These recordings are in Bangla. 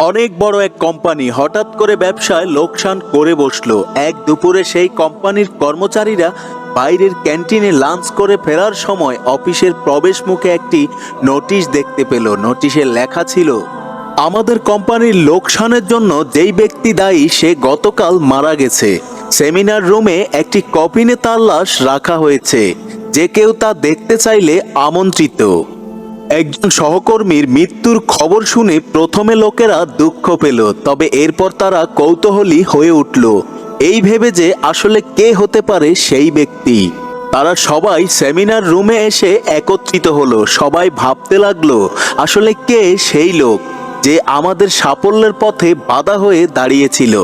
অনেক বড় এক কোম্পানি হঠাৎ করে ব্যবসায় লোকসান করে বসলো। এক দুপুরে সেই কোম্পানির কর্মচারীরা বাইরের ক্যান্টিনে লাঞ্চ করে ফেরার সময় অফিসের প্রবেশ মুখে একটি নোটিশ দেখতে পেল। নোটিশে লেখা ছিল, আমাদের কোম্পানির লোকসানের জন্য যেই ব্যক্তি দায়ী সে গতকাল মারা গেছে। সেমিনার রুমে একটি কফিনে তার লাশ রাখা হয়েছে। যে কেউ তা দেখতে চাইলে আমন্ত্রিত। একজন সহকর্মীর মৃত্যুর খবর শুনে প্রথমে লোকেরা দুঃখ পেল, তবে এরপর তারা কৌতূহলী হয়ে উঠল এই ভেবে যে আসলে কে হতে পারে সেই ব্যক্তি। তারা সবাই সেমিনার রুমে এসে একত্রিত হলো। সবাই ভাবতে লাগলো, আসলে কে সেই লোক যে আমাদের সাফল্যের পথে বাধা হয়ে দাঁড়িয়েছিল।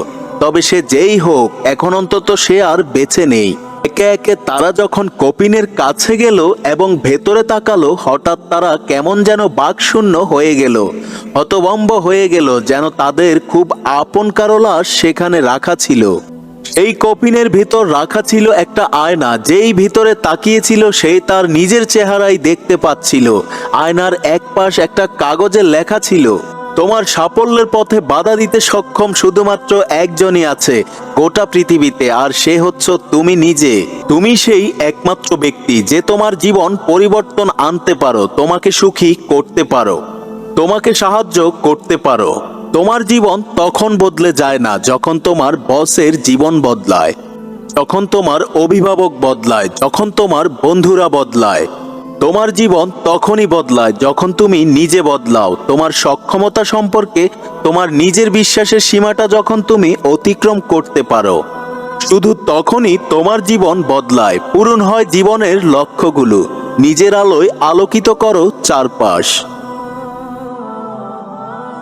তবে সে যেই হোক, এখন অন্তত সে আর বেঁচে নেই। একে একে তারা যখন কপিনের কাছে গেল এবং ভেতরে তাকালো, হঠাৎ তারা কেমন যেন বাকশূন্য হয়ে গেল, হতভম্ব হয়ে গেল, যেন তাদের খুব আপন কারো লাশ সেখানে রাখা ছিল। এই কফিনের ভিতর রাখা ছিল একটা আয়না। যেই ভিতরে তাকিয়েছিল সেই তার নিজের চেহারাই দেখতে পাচ্ছিল। আয়নার এক পাশ একটা কাগজে লেখা ছিল, তোমার সাফল্যের পথে বাধা দিতে সক্ষম শুধুমাত্র একজনই আছে গোটা পৃথিবীতে, আর সে হচ্ছে তুমি নিজে। তুমি সেই একমাত্র ব্যক্তি যে তোমার জীবন পরিবর্তন আনতে পারো, তোমাকে সুখী করতে পারো, তোমাকে সাহায্য করতে পারো। তোমার জীবন তখন বদলে যায় না যখন তোমার বসের জীবন বদলায়, যখন তোমার অভিভাবক বদলায়, যখন তোমার বন্ধুরা বদলায়। তোমার জীবন তখনই বদলায় যখন তুমি নিজে বদলাও। তোমার সক্ষমতা সম্পর্কে তোমার নিজের বিশ্বাসের সীমাটা যখন তুমি অতিক্রম করতে পারো, শুধু তখনই তোমার জীবন বদলায়, পূরণ হয় জীবনের লক্ষ্যগুলো। নিজের আলোয় আলোকিত করো চারপাশ।